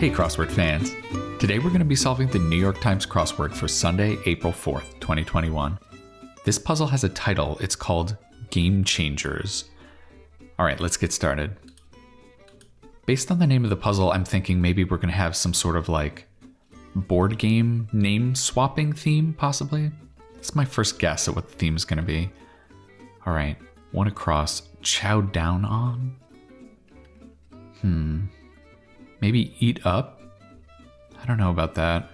Hey Crossword fans! Today we're going to be solving the New York Times crossword for Sunday, April 4th, 2021. This puzzle has a title. It's called Game Changers. Alright, let's get started. Based on the name of the puzzle, I'm thinking maybe we're going to have some sort of like board game name swapping theme, possibly. That's my first guess at what the theme is going to be. Alright, one across. Chow down on? Maybe eat up? I don't know about that.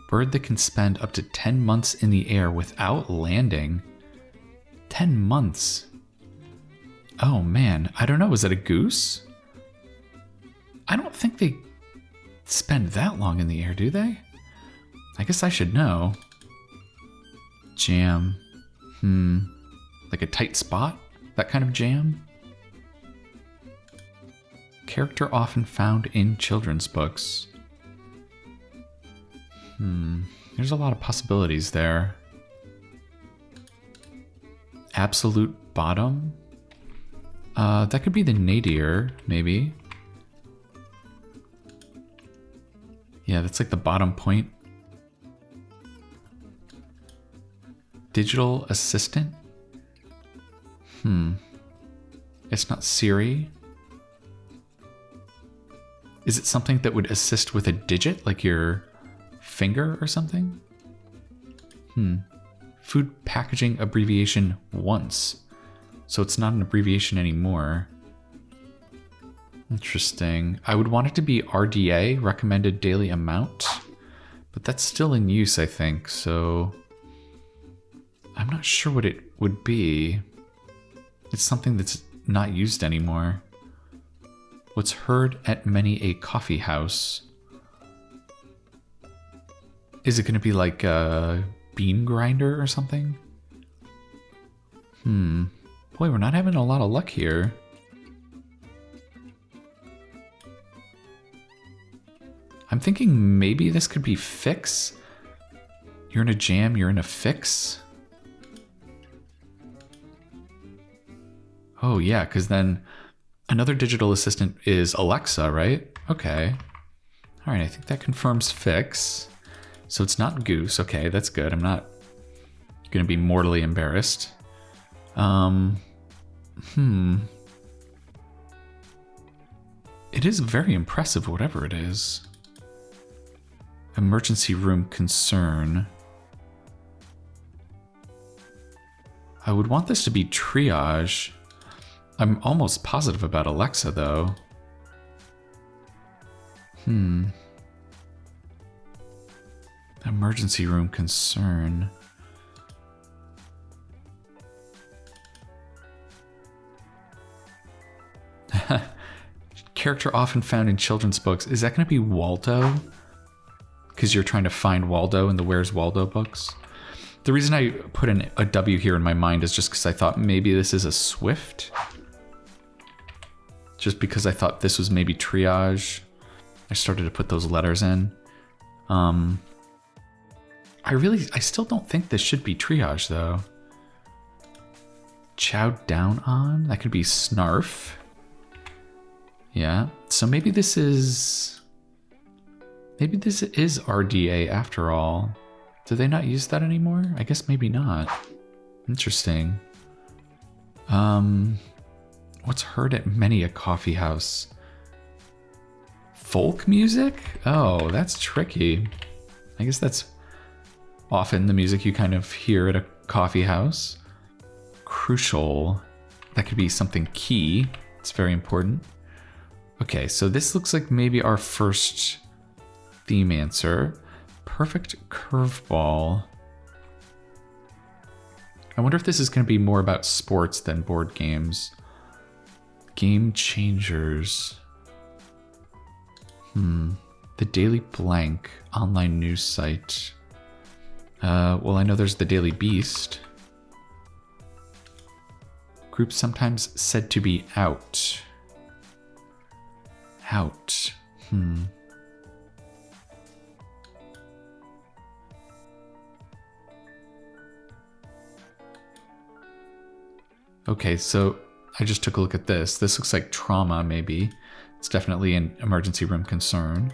Bird that can spend up to 10 months in the air without landing. 10 months. Oh man, I don't know. Is that a goose? I don't think they spend that long in the air, do they? I guess I should know. Jam. Like a tight spot? That kind of jam? Character often found in children's books. There's a lot of possibilities there. Absolute bottom? That could be the nadir, maybe. Yeah, that's like the bottom point. Digital assistant? It's not Siri. Is it something that would assist with a digit, like your finger or something? Food packaging abbreviation once. So it's not an abbreviation anymore. Interesting. I would want it to be RDA, recommended daily amount, but that's still in use, I think, so I'm not sure what it would be. It's something that's not used anymore. What's heard at many a coffee house? Is it going to be like a bean grinder or something? Boy, we're not having a lot of luck here. I'm thinking maybe this could be fix. You're in a jam, you're in a fix. Oh yeah, because then another digital assistant is Alexa, right? Okay. All right, I think that confirms fix. So it's not goose. Okay, that's good. I'm not going to be mortally embarrassed. It is very impressive, whatever it is. Emergency room concern. I would want this to be triage. I'm almost positive about Alexa, though. Emergency room concern. Character often found in children's books. Is that going to be Waldo? Because you're trying to find Waldo in the Where's Waldo books? The reason I put a W here in my mind is just because I thought maybe this is a Swift. Just because I thought this was maybe triage. I started to put those letters in. I still don't think this should be triage, though. Chow down on? That could be snarf. Yeah, so maybe this is RDA after all. Do they not use that anymore? I guess maybe not. Interesting. What's heard at many a coffee house? Folk music? Oh, that's tricky. I guess that's often the music you kind of hear at a coffee house. Crucial. That could be something key. It's very important. Okay, so this looks like maybe our first theme answer. Perfect curveball. I wonder if this is going to be more about sports than board games. Game changers. The Daily Blank online news site. Well, I know there's the Daily Beast. Group sometimes said to be out. Out. Okay, so I just took a look at this. This looks like trauma, maybe. It's definitely an emergency room concern.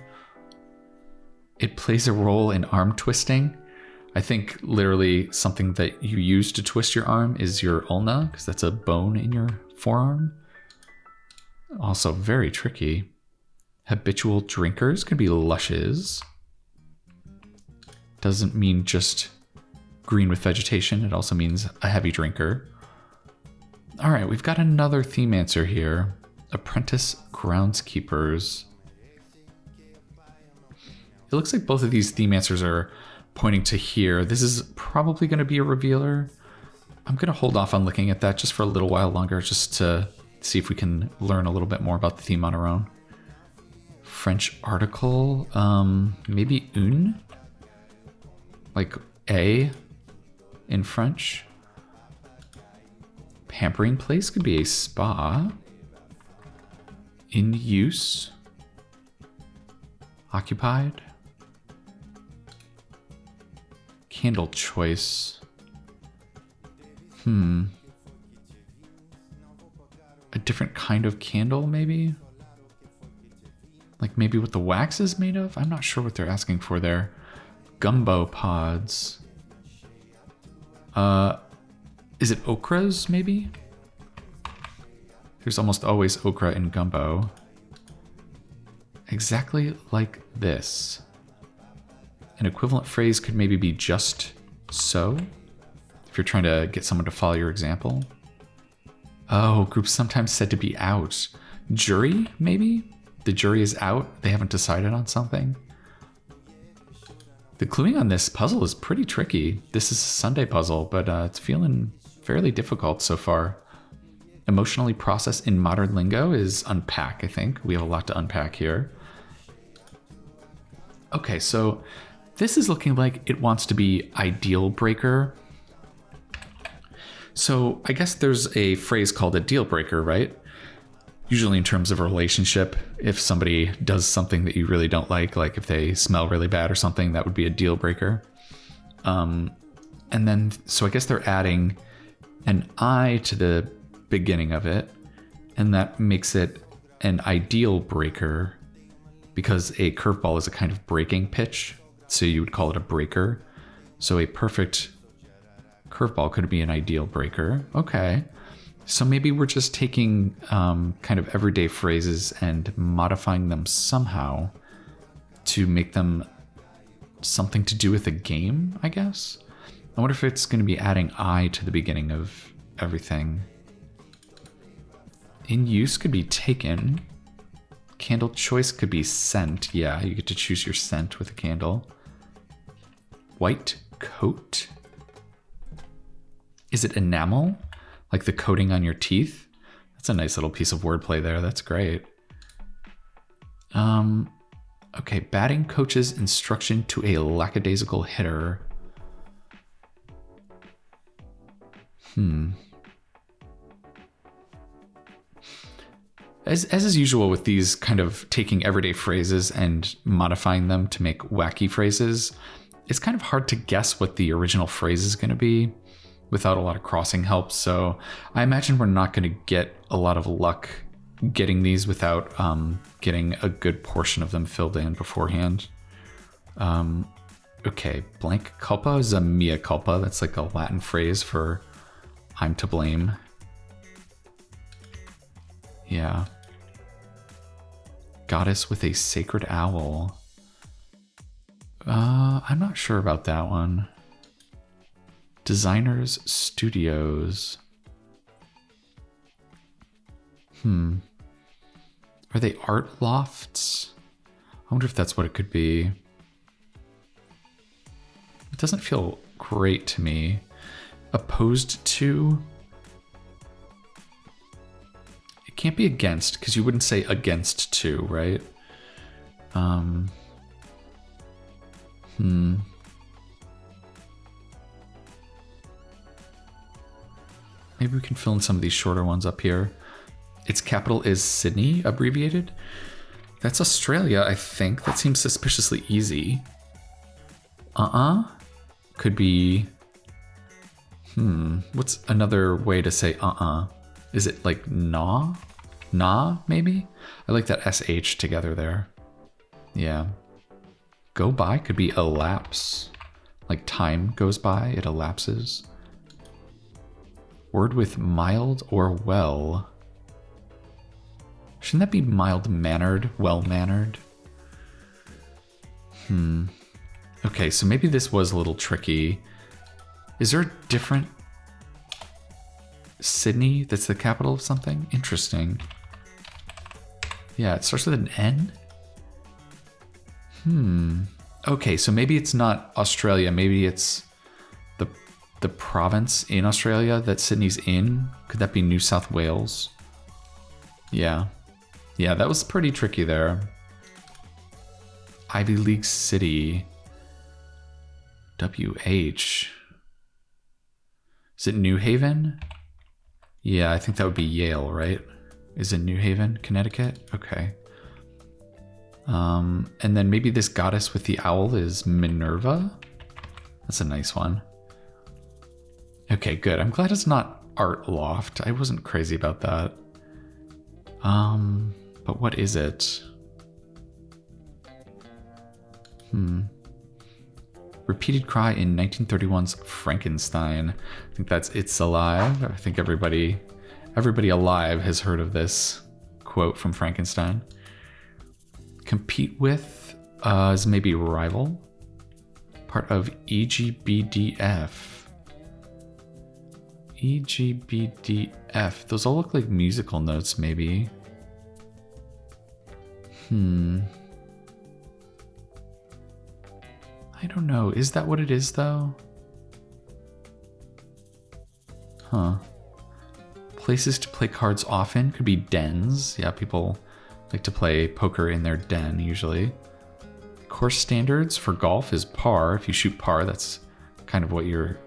It plays a role in arm twisting. I think literally something that you use to twist your arm is your ulna, because that's a bone in your forearm. Also very tricky. Habitual drinkers could be lushes. Doesn't mean just green with vegetation. It also means a heavy drinker. All right, we've got another theme answer here. Apprentice groundskeepers. It looks like both of these theme answers are pointing to here. This is probably going to be a revealer. I'm going to hold off on looking at that just for a little while longer, just to see if we can learn a little bit more about the theme on our own. French article, maybe une? Like a in French. Pampering place could be a spa. In use. Occupied. Candle choice. A different kind of candle, maybe? Like maybe what the wax is made of? I'm not sure what they're asking for there. Gumbo pods. Is it okras, maybe? There's almost always okra in gumbo. Exactly like this. An equivalent phrase could maybe be just so, if you're trying to get someone to follow your example. Oh, groups sometimes said to be out. Jury, maybe? The jury is out, they haven't decided on something. The cluing on this puzzle is pretty tricky. This is a Sunday puzzle, but it's feeling fairly difficult so far. Emotionally process in modern lingo is unpack, I think. We have a lot to unpack here. Okay, so this is looking like it wants to be ideal breaker. So I guess there's a phrase called a deal breaker, right? Usually in terms of a relationship, if somebody does something that you really don't like if they smell really bad or something, that would be a deal breaker. And then, so I guess they're adding an I to the beginning of it, and that makes it an ideal breaker because a curveball is a kind of breaking pitch. So you would call it a breaker. So a perfect curveball could be an ideal breaker. Okay. So maybe we're just taking kind of everyday phrases and modifying them somehow to make them something to do with a game, I guess. I wonder if it's going to be adding I to the beginning of everything. In use could be taken. Candle choice could be scent. Yeah, you get to choose your scent with a candle. White coat. Is it enamel? Like the coating on your teeth? That's a nice little piece of wordplay there. That's great. Okay, batting coach's instruction to a lackadaisical hitter. As is usual with these kind of taking everyday phrases and modifying them to make wacky phrases, it's kind of hard to guess what the original phrase is going to be without a lot of crossing help. So I imagine we're not going to get a lot of luck getting these without getting a good portion of them filled in beforehand. Okay, blank culpa is a mea culpa. That's like a Latin phrase for I'm to blame. Yeah. Goddess with a sacred owl. I'm not sure about that one. Designers Studios. Are they art lofts? I wonder if that's what it could be. It doesn't feel great to me. Opposed to? It can't be against, because you wouldn't say against to, right? Maybe we can fill in some of these shorter ones up here. Its capital is Sydney, abbreviated. That's Australia, I think. That seems suspiciously easy. Could be... What's another way to say Is it like nah? Nah, maybe? I like that SH together there. Yeah. Go by could be elapse. Like time goes by, it elapses. Word with mild or well. Shouldn't that be mild-mannered, well-mannered? Okay, so maybe this was a little tricky. Is there a different Sydney that's the capital of something? Interesting. Yeah, it starts with an N? Okay, so maybe it's not Australia. Maybe it's the province in Australia that Sydney's in. Could that be New South Wales? Yeah. Yeah, that was pretty tricky there. Ivy League City. WH. Is it New Haven? Yeah, I think that would be Yale, right? Is it New Haven, Connecticut? Okay. And then maybe this goddess with the owl is Minerva? That's a nice one. Okay, good. I'm glad it's not Art Loft. I wasn't crazy about that. But what is it? Repeated cry in 1931's Frankenstein. I think that's It's Alive. I think everybody alive has heard of this quote from Frankenstein. Compete with is maybe rival. Part of EGBDF. EGBDF. Those all look like musical notes, maybe. I don't know. Is that what it is, though? Huh. Places to play cards often could be dens. Yeah, people like to play poker in their den, usually. Course standards for golf is par. If you shoot par, that's kind of what you're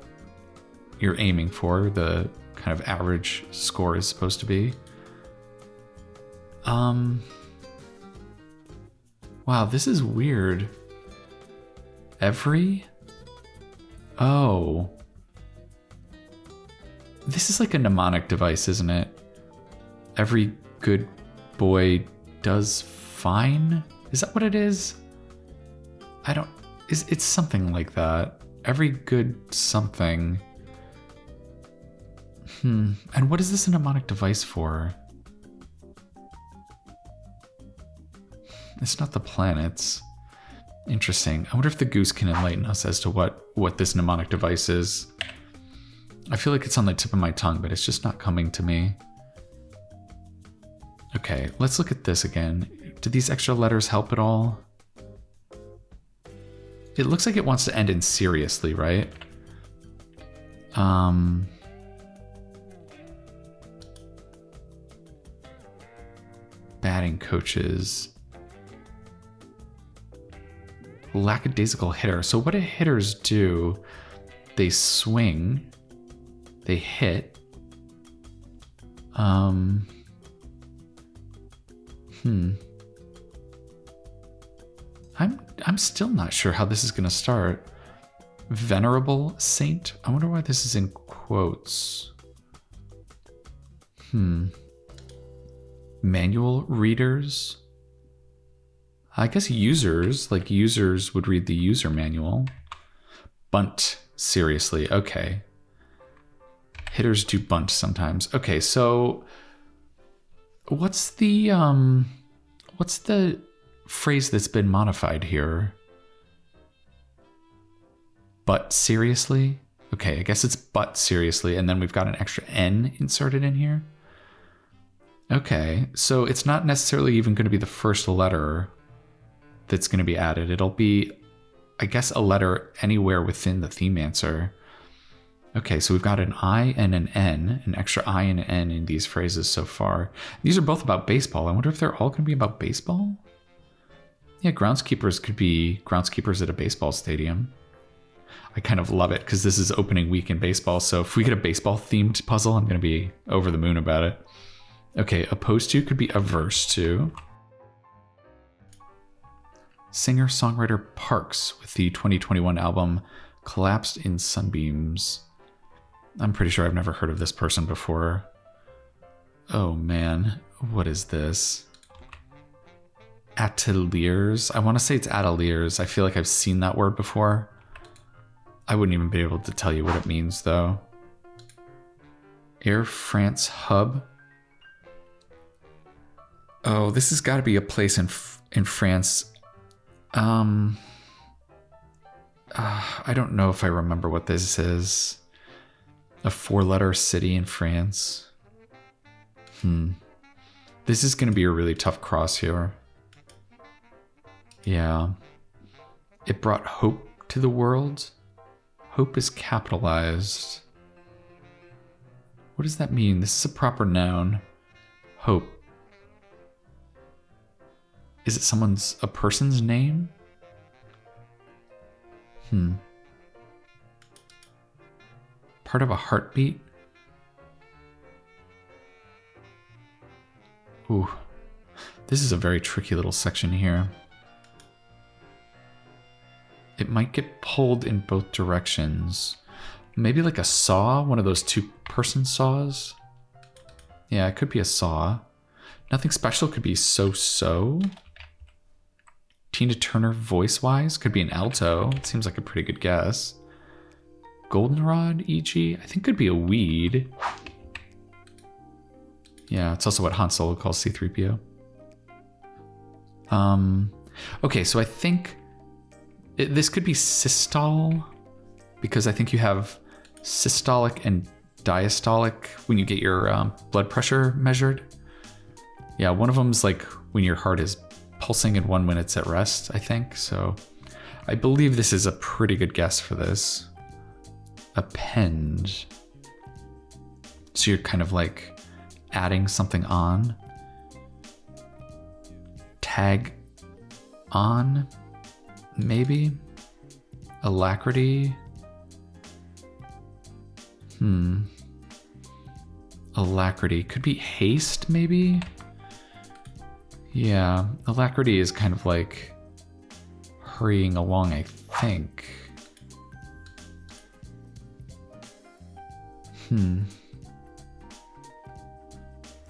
aiming for. The kind of average score is supposed to be. Wow, this is weird. Every? Oh. This is like a mnemonic device, isn't it? Every good boy does fine? Is that what it is? It's something like that. Every good something. And what is this a mnemonic device for? It's not the planets. Interesting. I wonder if the goose can enlighten us as to what this mnemonic device is. I feel like it's on the tip of my tongue, but it's just not coming to me. Okay, let's look at this again. Do these extra letters help at all? It looks like it wants to end in seriously, right? Batting coaches. Lackadaisical hitter. So what do hitters do? They swing. They hit. I'm still not sure how this is going to start. Venerable saint. I wonder why this is in quotes. Manual readers. I guess users would read the user manual. Bunt seriously. Okay. Hitters do bunt sometimes. Okay, so what's the phrase that's been modified here? But seriously? Okay, I guess it's but seriously, and then we've got an extra N inserted in here. Okay, so it's not necessarily even going to be the first letter that's going to be added. It'll be, I guess, a letter anywhere within the theme answer. Okay, so we've got an I and an N, an extra I and an N in these phrases so far. These are both about baseball. I wonder if they're all going to be about baseball? Yeah, groundskeepers could be groundskeepers at a baseball stadium. I kind of love it because this is opening week in baseball. So if we get a baseball themed puzzle, I'm going to be over the moon about it. Okay, opposed to could be averse to. Singer-songwriter Parks with the 2021 album Collapsed in Sunbeams. I'm pretty sure I've never heard of this person before. Oh man, what is this? Ateliers? I want to say it's ateliers. I feel like I've seen that word before. I wouldn't even be able to tell you what it means though. Air France hub. Oh, this has got to be a place in France. I don't know if I remember what this is. A 4-letter city in France. This is going to be a really tough cross here. Yeah. It brought hope to the world. Hope is capitalized. What does that mean? This is a proper noun. Hope. Is it a person's name? Part of a heartbeat? Ooh. This is a very tricky little section here. It might get pulled in both directions. Maybe like a saw, one of those 2-person saws. Yeah, it could be a saw. Nothing special, could be so-so. Tina Turner voice-wise, could be an alto. It seems like a pretty good guess. Goldenrod, e.g. I think could be a weed. Yeah, it's also what Han Solo calls C-3PO. Okay, so I think this could be systole, because I think you have systolic and diastolic when you get your blood pressure measured. Yeah, one of them is like when your heart is pulsing and one when it's at rest, I think. So I believe this is a pretty good guess for this. Append. So you're kind of like adding something on. Tag on, maybe. Alacrity. Alacrity. Could be haste, maybe? Yeah, alacrity is kind of like hurrying along, I think.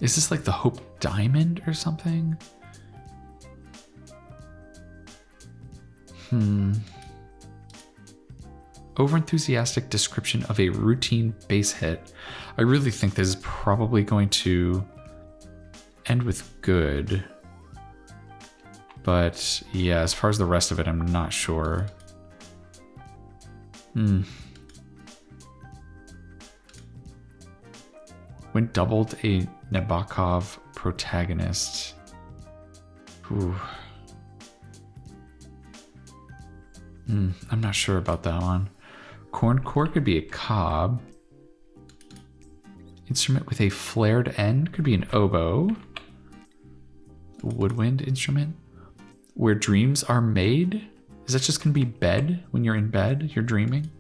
Is this like the Hope Diamond or something? Overenthusiastic description of a routine base hit. I really think this is probably going to end with good. But yeah, as far as the rest of it, I'm not sure. When doubled a Nabokov protagonist. Ooh. I'm not sure about that one. Corncore could be a cob. Instrument with a flared end could be an oboe. A woodwind instrument. Where dreams are made? Is that just gonna be bed? When you're in bed, you're dreaming?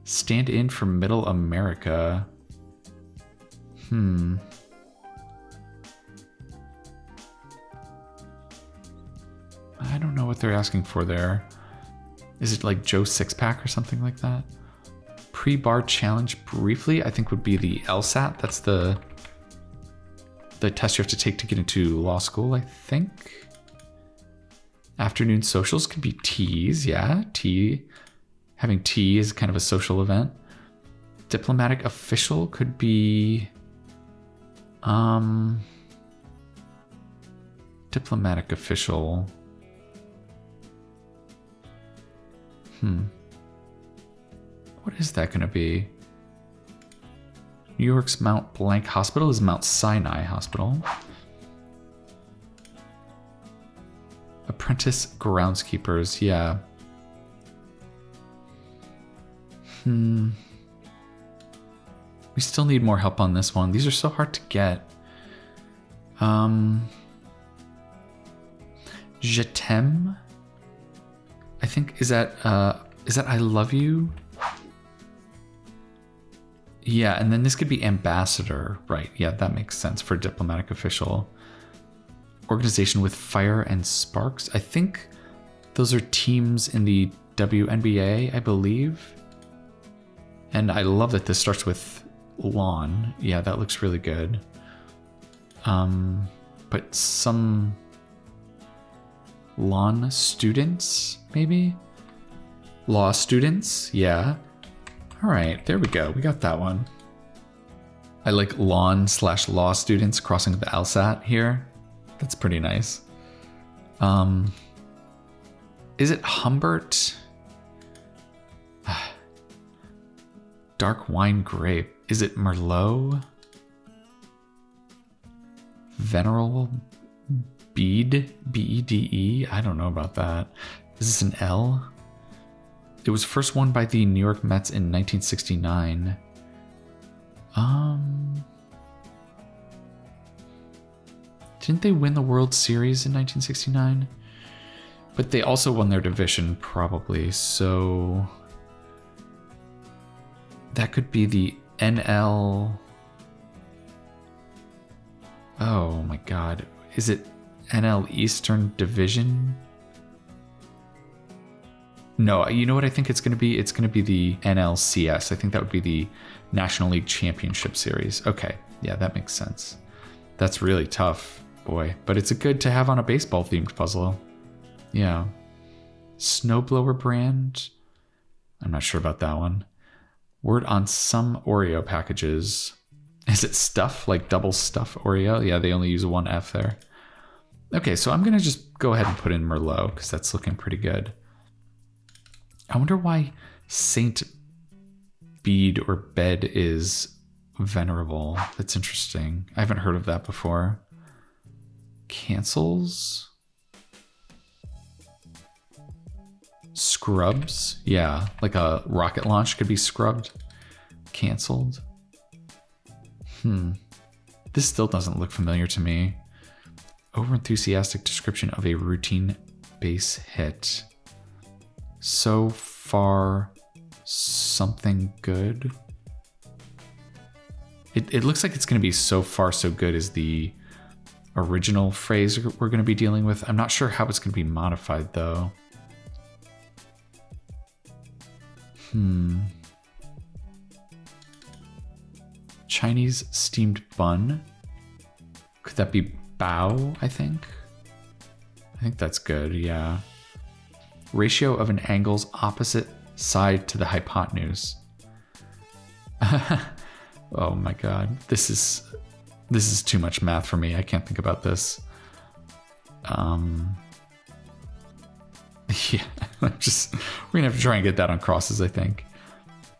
Stand in for Middle America. I don't know what they're asking for there. Is it like Joe Sixpack or something like that? Pre-bar challenge briefly, I think would be the LSAT. That's the test you have to take to get into law school, I think. Afternoon socials could be teas, yeah. Tea. Having tea is kind of a social event. Diplomatic official could be... Diplomatic official... What is that going to be? New York's Mount Blanc Hospital is Mount Sinai Hospital. Apprentice groundskeepers, yeah. We still need more help on this one. These are so hard to get. Je t'aime? I think, is that I love you? Yeah, and then this could be ambassador, right? Yeah, that makes sense for diplomatic official. Organization with fire and sparks. I think those are teams in the WNBA, I believe. And I love that this starts with lawn. Yeah, that looks really good. But some lawn students, maybe? Law students, yeah. All right, there we go. We got that one. I like lawn/law students crossing the LSAT here. That's pretty nice. Is it Humbert? Dark wine grape. Is it Merlot? Venerable Bede? B-E-D-E? I don't know about that. Is this an L? It was first won by the New York Mets in 1969. Didn't they win the World Series in 1969? But they also won their division, probably. So that could be the NL. Oh my God. Is it NL Eastern Division? No, you know what I think it's going to be? It's going to be the NLCS. I think that would be the National League Championship Series. Okay. Yeah, that makes sense. That's really tough, boy. But it's a good to have on a baseball themed puzzle. Yeah. Snowblower brand. I'm not sure about that one. Word on some Oreo packages. Is it stuff? Like double stuff Oreo? Yeah, they only use one F there. Okay, so I'm going to just go ahead and put in Merlot because that's looking pretty good. I wonder why Saint Bede or Bed is venerable. That's interesting. I haven't heard of that before. Cancels? Scrubs? Yeah, like a rocket launch could be scrubbed. Canceled? This still doesn't look familiar to me. Overenthusiastic description of a routine base hit. So far, something good. It looks like it's going to be so far so good is the original phrase we're going to be dealing with. I'm not sure how it's going to be modified though. Chinese steamed bun. Could that be bao, I think? I think that's good, yeah. Ratio of an angle's opposite side to the hypotenuse. Oh my God. This is too much math for me. I can't think about this. Yeah, we're gonna have to try and get that on crosses, I think.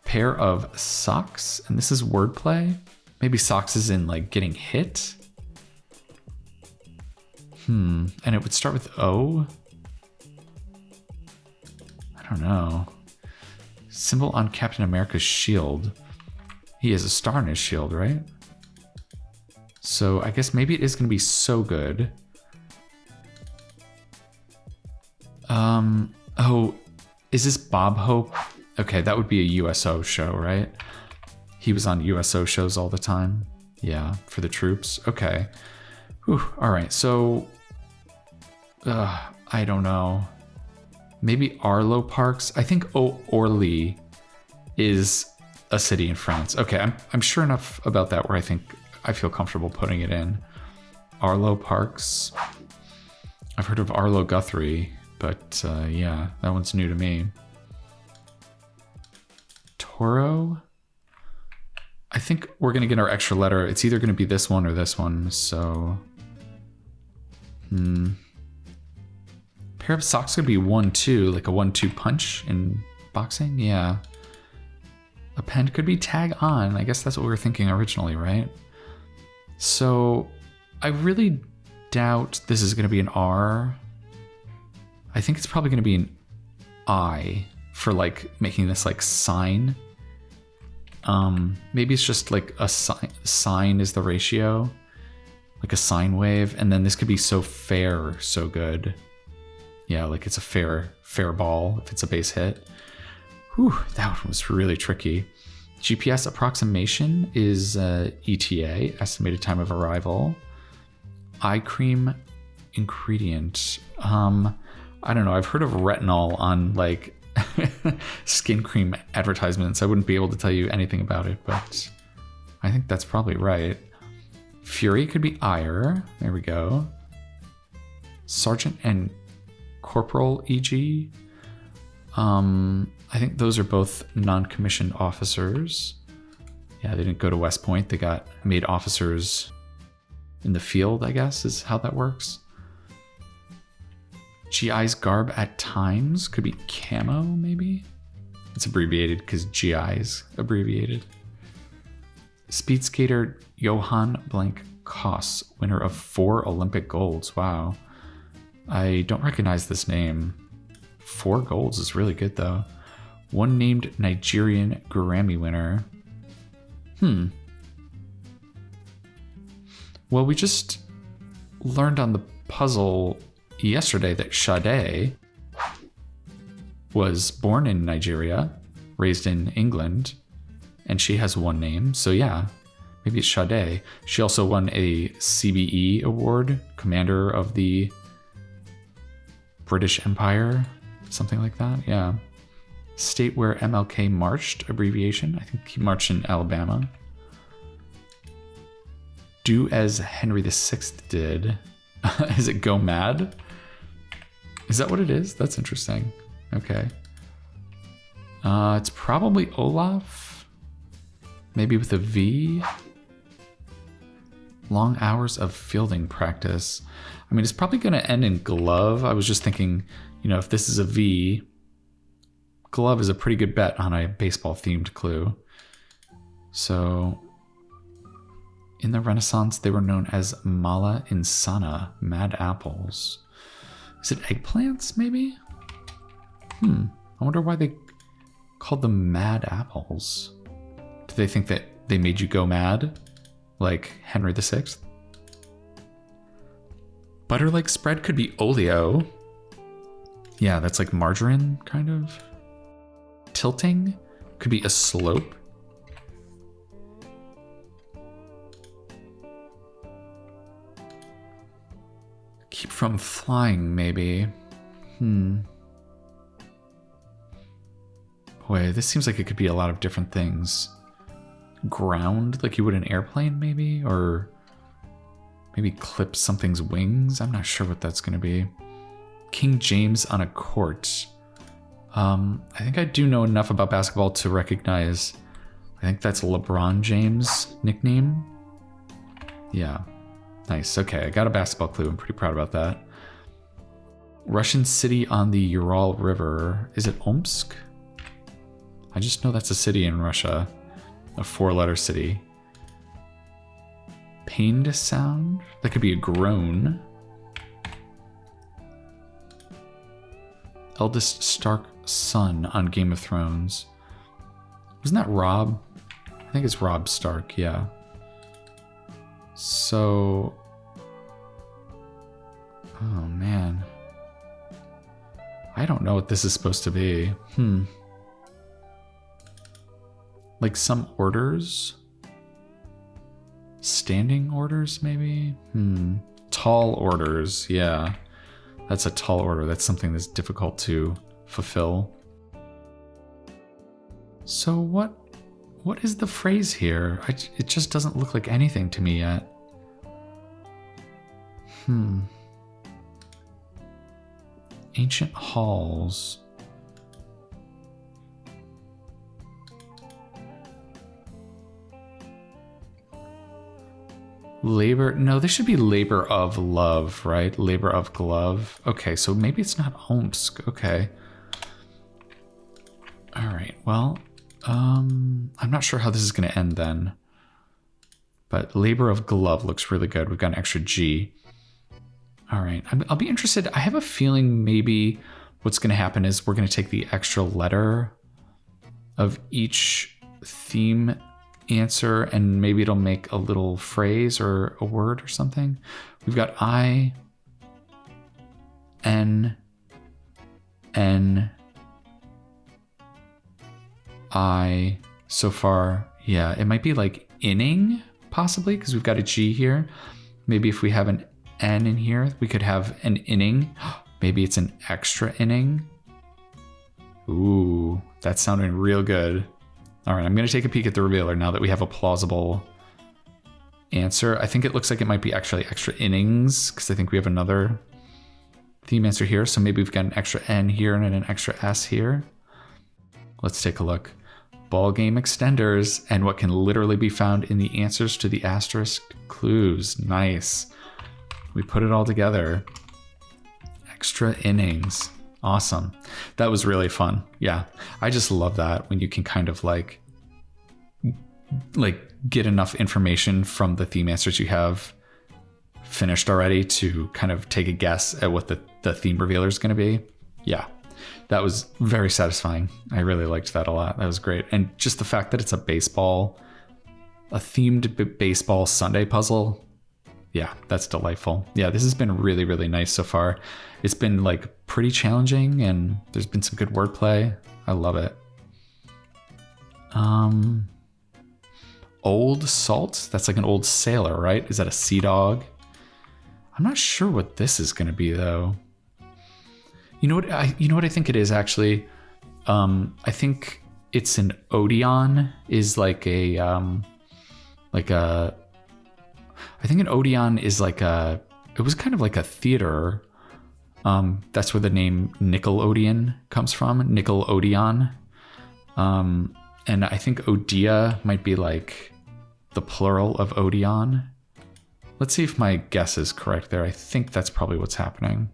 Pair of socks, and this is wordplay. Maybe socks is in like getting hit. And it would start with O. I don't know. Symbol on Captain America's shield. He has a star in his shield, right? So I guess maybe it is going to be so good. Oh, is this Bob Hope? Okay, that would be a USO show, right? He was on USO shows all the time. Yeah, for the troops. Okay. Whew. All right, so I don't know. Maybe Arlo Parks. I think Orly is a city in France. Okay, I'm sure enough about that where I feel comfortable putting it in. Arlo Parks. I've heard of Arlo Guthrie, but yeah, that one's new to me. Toro. I think we're gonna get our extra letter. It's either gonna be this one or this one. So, pair of socks could be 1-2, like a 1-2 punch in boxing. Yeah. A pen could be tag on. I guess that's what we were thinking originally, right? So I really doubt this is going to be an R. I think it's probably going to be an I for like making this like sign. Maybe it's just like a sine is the ratio, like a sine wave. And then this could be so fair, so good. Yeah, like it's a fair ball if it's a base hit. Whew, that one was really tricky. GPS approximation is ETA, estimated time of arrival. Eye cream ingredient. I don't know. I've heard of retinol on like skin cream advertisements. I wouldn't be able to tell you anything about it, but I think that's probably right. Fury could be ire. There we go. Sergeant and corporal, e.g. I think those are both non-commissioned officers. Yeah, they didn't go to West Point. They got made officers in the field, I guess, is how that works. GI's garb at times could be camo, maybe? It's abbreviated because GI is abbreviated. Speed skater Johan Blank Koss, winner of 4 Olympic golds. Wow. I don't recognize this name. 4 golds is really good, though. One named Nigerian Grammy winner. Well, we just learned on the puzzle yesterday that Sade was born in Nigeria, raised in England, and she has one name. So yeah, maybe it's Sade. She also won a CBE award, Commander of the British Empire, something like that. Yeah. State where MLK marched, abbreviation. I think he marched in Alabama. Do as Henry VI did. Is it go mad? Is that what it is? That's interesting. Okay. It's probably Olaf. Maybe with a V. Long hours of fielding practice. I mean, it's probably going to end in glove. I was just thinking, if this is a V, glove is a pretty good bet on a baseball themed clue. So in the Renaissance, they were known as mala insana, mad apples. Is it eggplants, maybe? I wonder why they called them mad apples. Do they think that they made you go mad? Like Henry VI? Butter-like spread could be oleo. Yeah, that's like margarine, kind of. Tilting could be a slope. Keep from flying, maybe. Boy, this seems like it could be a lot of different things. Ground, like you would an airplane, maybe? Or maybe clip something's wings? I'm not sure what that's going to be. King James on a court. I think I do know enough about basketball to recognize, I think that's LeBron James' nickname. Yeah. Nice. Okay, I got a basketball clue. I'm pretty proud about that. Russian city on the Ural River. Is it Omsk? I just know that's a city in Russia. A 4-letter city. Pained sound? That could be a groan. Eldest Stark son on Game of Thrones. Wasn't that Robb? I think it's Robb Stark, yeah. So... oh, man. I don't know what this is supposed to be. Like some orders? Standing orders, maybe? Tall orders, yeah. That's a tall order. That's something that's difficult to fulfill. So what is the phrase here? It just doesn't look like anything to me yet. Ancient halls. Labor, no, this should be labor of love, right? Labor of glove. Okay, so maybe it's not Omsk. Okay. All right, well, I'm not sure how this is going to end then. But labor of glove looks really good. We've got an extra G. All right, I'll be interested. I have a feeling maybe what's going to happen is we're going to take the extra letter of each theme answer and maybe it'll make a little phrase or a word or something. We've got I, N, I so far. Yeah, it might be like inning possibly because we've got a G here. Maybe if we have an N in here, we could have an inning. Maybe it's an extra inning. Ooh, that's sounding real good. All right, I'm going to take a peek at the revealer now that we have a plausible answer. I think it looks like it might be actually extra innings because I think we have another theme answer here. So maybe we've got an extra N here and an extra S here. Let's take a look. Ball game extenders and what can literally be found in the answers to the asterisk clues. Nice. We put it all together. Extra innings. Awesome. That was really fun. Yeah. I just love that when you can kind of like get enough information from the theme answers you have finished already to kind of take a guess at what the theme revealer is going to be. Yeah. That was very satisfying. I really liked that a lot. That was great. And just the fact that it's a themed baseball Sunday puzzle. Yeah, that's delightful. Yeah, this has been really, really nice so far. It's been like pretty challenging and there's been some good wordplay. I love it. Old salt. That's like an old sailor, right? Is that a sea dog? I'm not sure what this is going to be though. You know what I think it is actually? I think it's an Odeon is like a I think an Odeon is like it was kind of like a theater. That's where the name Nickelodeon comes from, Nickelodeon. And I think Odea might be like the plural of Odeon. Let's see if my guess is correct there. I think that's probably what's happening.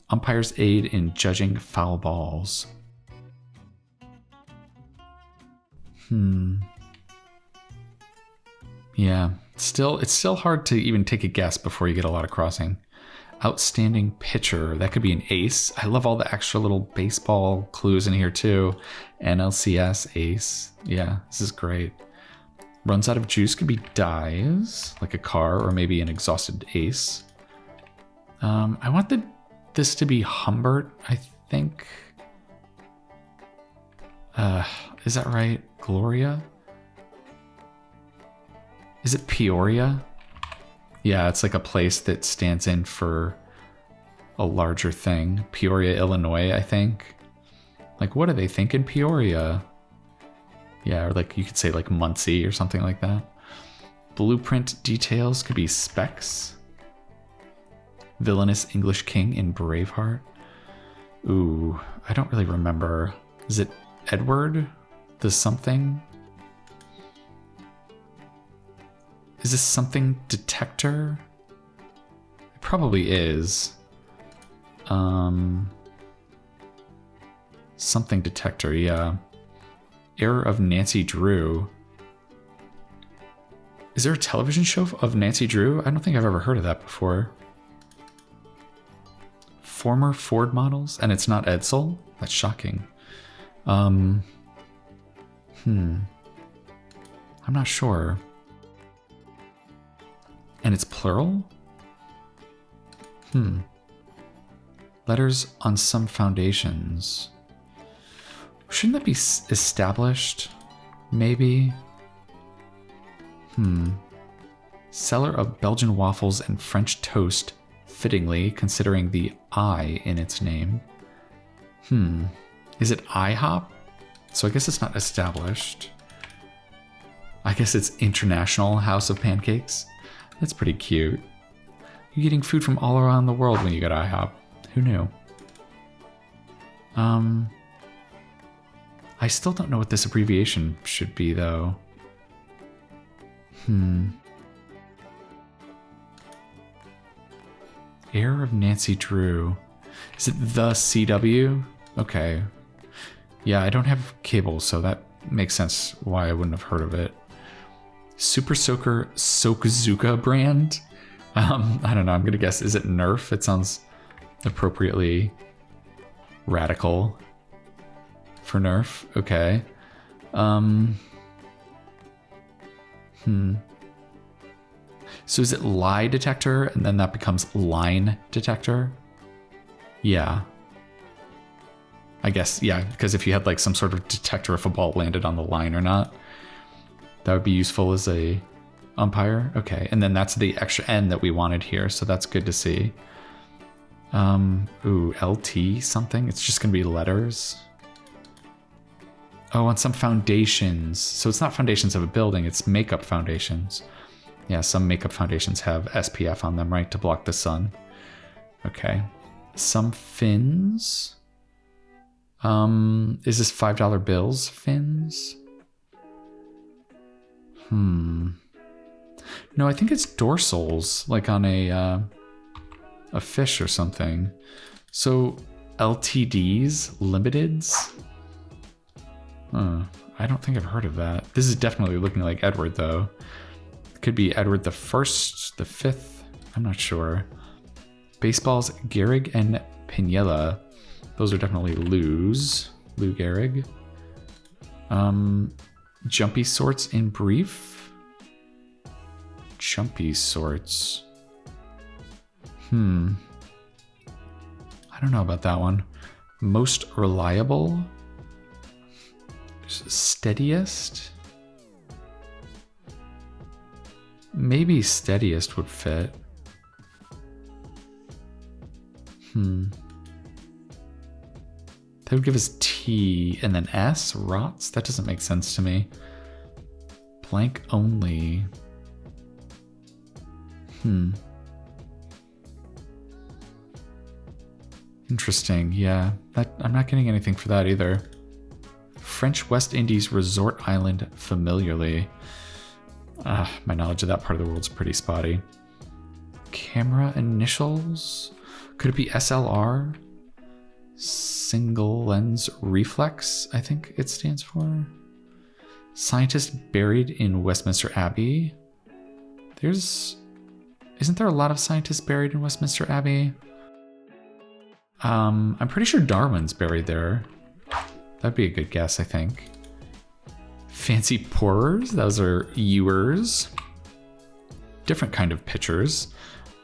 Umpires aid in judging foul balls. Yeah, it's still hard to even take a guess before you get a lot of crossing. Outstanding pitcher. That could be an ace. I love all the extra little baseball clues in here too. NLCS ace. Yeah, this is great. Runs out of juice could be dies, like a car, or maybe an exhausted ace. I want this to be Humbert, I think. Is that right? Gloria? Is it Peoria? Yeah, it's like a place that stands in for a larger thing. Peoria, Illinois, I think. Like, what do they think in Peoria? Yeah, or like you could say like Muncie or something like that. Blueprint details could be Specs. Villainous English king in Braveheart. Ooh, I don't really remember. Is it Edward the something? Is this something detector? It probably is. Something detector, yeah. Error of Nancy Drew. Is there a television show of Nancy Drew? I don't think I've ever heard of that before. Former Ford models, and it's not Edsel? That's shocking. I'm not sure. And it's plural? Letters on some foundations. Shouldn't that be established? Maybe? Seller of Belgian waffles and French toast, fittingly, considering the I in its name. Is it IHOP? So I guess it's not established. I guess it's International House of Pancakes. That's pretty cute. You're getting food from all around the world when you go to IHOP. Who knew? I still don't know what this abbreviation should be, though. Error of Nancy Drew. Is it the CW? Okay. Yeah, I don't have cable, so that makes sense why I wouldn't have heard of it. Super Soaker Sokazuka brand? I don't know, I'm gonna guess, is it Nerf? It sounds appropriately radical for Nerf. Okay. So is it lie detector and then that becomes line detector? Yeah. I guess, yeah, because if you had like some sort of detector if a ball landed on the line or not, that would be useful as a umpire. Okay, and then that's the extra N that we wanted here, so that's good to see. Ooh, LT something? It's just gonna be letters. Oh, on some foundations. So it's not foundations of a building, it's makeup foundations. Yeah, some makeup foundations have SPF on them, right, to block the sun. Okay. Some fins. Is this $5 bills fins? No, I think it's dorsals, like on a fish or something. So LTDs, limiteds. I don't think I've heard of that. This is definitely looking like Edward, though. It could be Edward the First, the Fifth. I'm not sure. Baseballs, Gehrig and Piniella. Those are definitely Lou's. Lou Gehrig. Jumpy sorts in brief. Jumpy sorts. I don't know about that one. Most reliable. Steadiest. Maybe steadiest would fit. That would give us T and then S, rots? That doesn't make sense to me. Blank only. Interesting, yeah. I'm not getting anything for that either. French West Indies resort island familiarly. My knowledge of that part of the world's pretty spotty. Camera initials? Could it be SLR? Single lens reflex, I think it stands for. Scientist buried in Westminster Abbey. Isn't there a lot of scientists buried in Westminster Abbey? I'm pretty sure Darwin's buried there. That'd be a good guess, I think. Fancy pourers, those are ewers. Different kind of pitchers.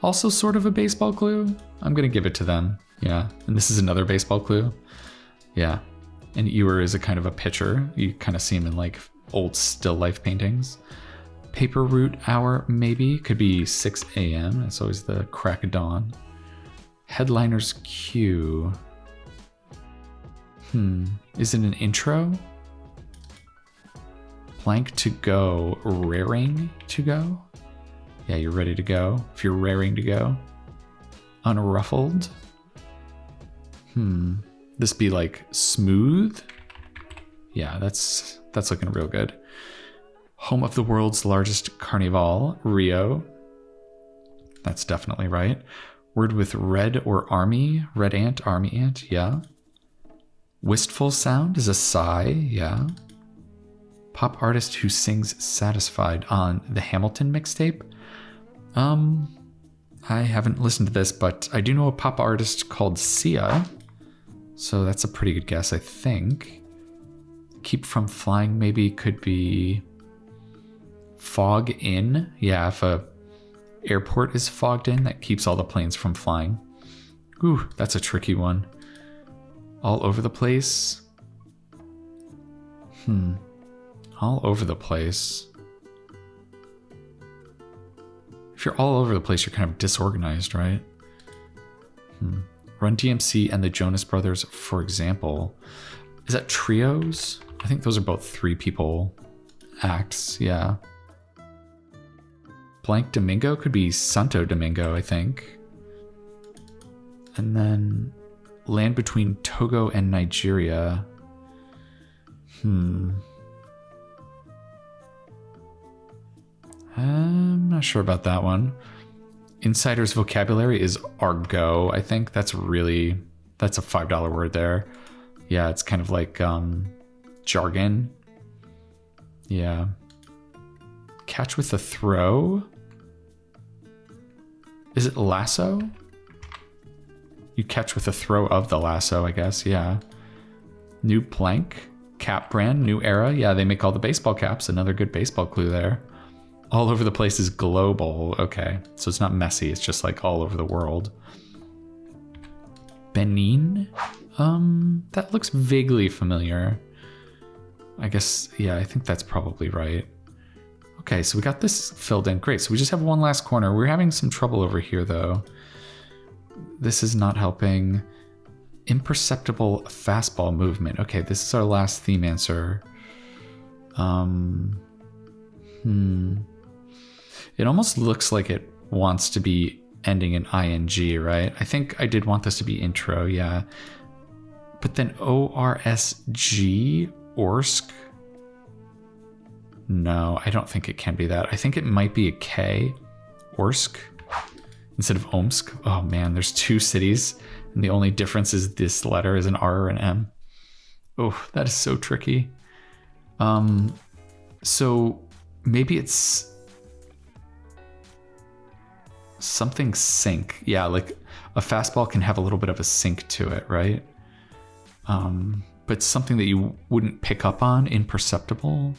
Also sort of a baseball clue. I'm gonna give it to them. Yeah, and this is another baseball clue. Yeah, an ewer is a kind of a pitcher. You kind of see them in like old still life paintings. Paper route hour, maybe. Could be 6 a.m. It's always the crack of dawn. Headliner's cue. Is it an intro? Plank to go. Raring to go? Yeah, you're ready to go. If you're raring to go. Unruffled. This be like smooth? Yeah, that's looking real good. Home of the world's largest carnival, Rio. That's definitely right. Word with red or army, red ant, army ant, yeah. Wistful sound is a sigh, yeah. Pop artist who sings Satisfied on the Hamilton mixtape. I haven't listened to this, but I do know a pop artist called Sia. So that's a pretty good guess, I think. Keep from flying maybe could be fog in. Yeah, if a airport is fogged in, that keeps all the planes from flying. Ooh, that's a tricky one. All over the place. All over the place. If you're all over the place, you're kind of disorganized, right? Run DMC and the Jonas Brothers, for example. Is that trios? I think those are both 3 people acts, yeah. Blank Domingo could be Santo Domingo, I think. And then land between Togo and Nigeria. I'm not sure about that one. Insider's vocabulary is argot, I think. That's a $5 word there. Yeah, it's kind of like jargon. Yeah. Catch with a throw? Is it lasso? You catch with a throw of the lasso, I guess, yeah. New plank, cap brand, new era. Yeah, they make all the baseball caps. Another good baseball clue there. All over the place is global. Okay, so it's not messy. It's just like all over the world. Benin? That looks vaguely familiar. I guess, yeah, I think that's probably right. Okay, so we got this filled in. Great, so we just have one last corner. We're having some trouble over here, though. This is not helping. Imperceptible fastball movement. Okay, this is our last theme answer. It almost looks like it wants to be ending in ing, right? I think I did want this to be intro, yeah. But then ORSG, Orsk? No, I don't think it can be that. I think it might be a K, Orsk, instead of Omsk. Oh man, there's 2 cities, and the only difference is this letter is an R or an M. Oh, that is so tricky. So maybe it's something sink. Yeah, like a fastball can have a little bit of a sink to it, right? But something that you wouldn't pick up on, imperceptible.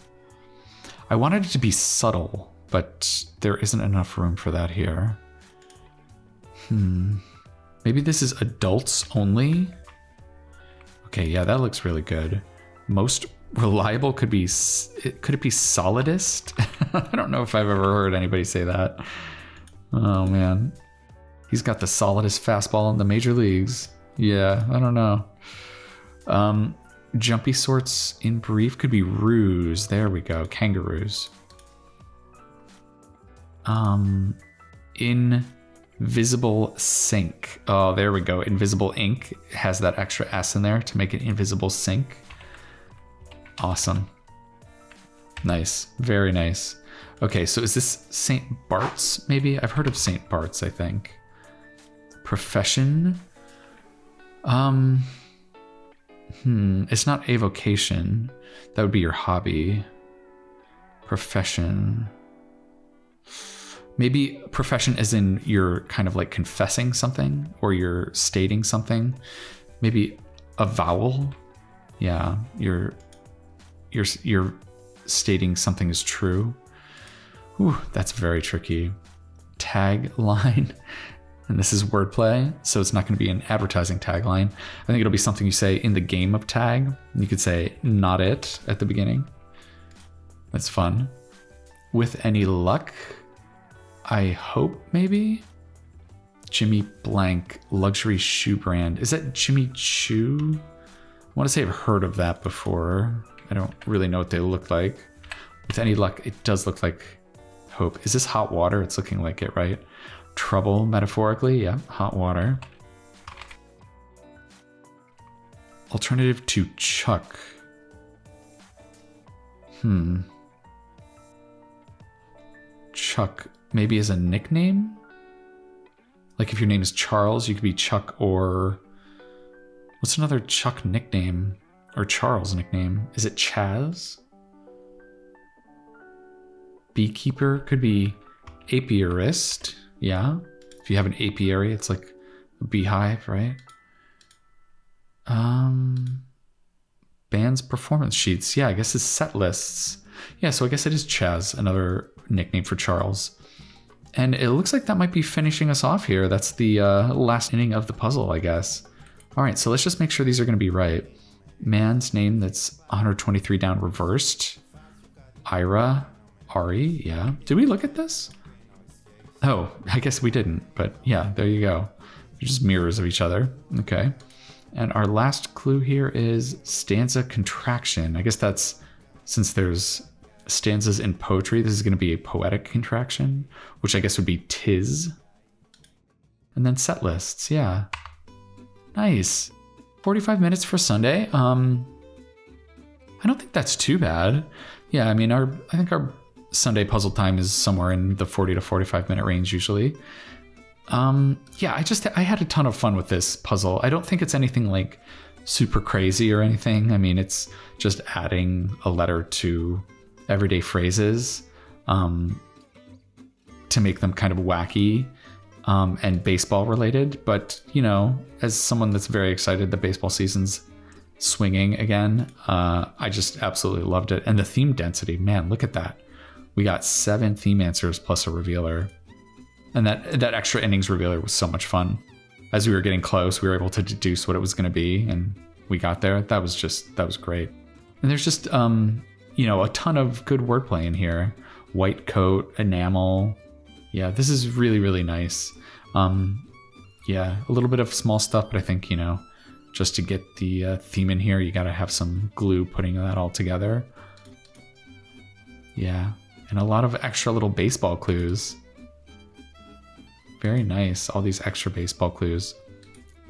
I wanted it to be subtle, but there isn't enough room for that here. Maybe this is adults only. Okay, yeah, that looks really good. Most reliable could it be solidist? I don't know if I've ever heard anybody say that. Oh man, he's got the solidest fastball in the major leagues. Yeah, I don't know. Jumpy sorts in brief could be ruse. There we go, kangaroos. Invisible sink. Oh, there we go. Invisible ink has that extra S in there to make it invisible sink. Awesome. Nice. Very nice. Okay, so is this St. Bart's maybe? I've heard of St. Bart's, I think. Profession. It's not a vocation. That would be your hobby. Profession. Maybe profession as in you're kind of like confessing something or you're stating something. Maybe a vowel. Yeah, you're stating something is true. Ooh, that's very tricky. Tagline. And this is wordplay, so it's not going to be an advertising tagline. I think it'll be something you say in the game of tag. You could say not it at the beginning. That's fun. With any luck, I hope maybe? Jimmy Blank luxury shoe brand. Is that Jimmy Choo? I want to say I've heard of that before. I don't really know what they look like. With any luck, it does look like hope. Is this hot water? It's looking like it, right? Trouble, metaphorically, yeah, hot water. Alternative to Chuck. Chuck, maybe as a nickname? Like if your name is Charles, you could be Chuck, or what's another Chuck nickname? Or Charles nickname? Is it Chaz? Beekeeper could be apiarist. Yeah, if you have an apiary, it's like a beehive, right? Band's performance sheets. Yeah, I guess it's set lists. Yeah, so I guess it is Chaz, another nickname for Charles. And it looks like that might be finishing us off here. That's the last inning of the puzzle, I guess. All right, so let's just make sure these are going to be right. Man's name that's 123 down reversed. Ira, Ari, yeah. Did we look at this? Oh, I guess we didn't, but yeah, there you go. They're just mirrors of each other. Okay. And our last clue here is stanza contraction. I guess that's, since there's stanzas in poetry, this is going to be a poetic contraction, which I guess would be tis. And then set lists, yeah. Nice. 45 minutes for Sunday. I don't think that's too bad. Yeah, I mean, I think our Sunday puzzle time is somewhere in the 40 to 45 minute range usually. Yeah, I had a ton of fun with this puzzle. I don't think it's anything like super crazy or anything. I mean, it's just adding a letter to everyday phrases to make them kind of wacky and baseball related. But, you know, as someone that's very excited that baseball season's swinging again, I just absolutely loved it. And the theme density, man, look at that. We got 7 theme answers plus a revealer. And that extra innings revealer was so much fun. As we were getting close, we were able to deduce what it was going to be, and we got there. That was great. And there's just, you know, a ton of good wordplay in here. White coat, enamel. Yeah, this is really, really nice. Yeah, a little bit of small stuff, but I think, you know, just to get the theme in here, you got to have some glue putting that all together. Yeah. And a lot of extra little baseball clues. Very nice. All these extra baseball clues.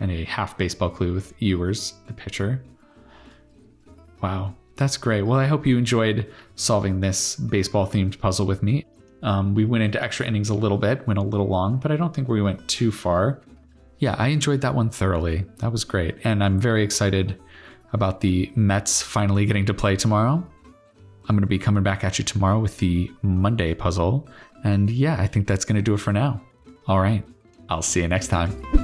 And a half baseball clue with Ewers, the pitcher. Wow, that's great. Well, I hope you enjoyed solving this baseball-themed puzzle with me. We went into extra innings a little bit, went a little long, but I don't think we went too far. Yeah, I enjoyed that one thoroughly. That was great. And I'm very excited about the Mets finally getting to play tomorrow. I'm going to be coming back at you tomorrow with the Monday puzzle. And yeah, I think that's going to do it for now. All right, I'll see you next time.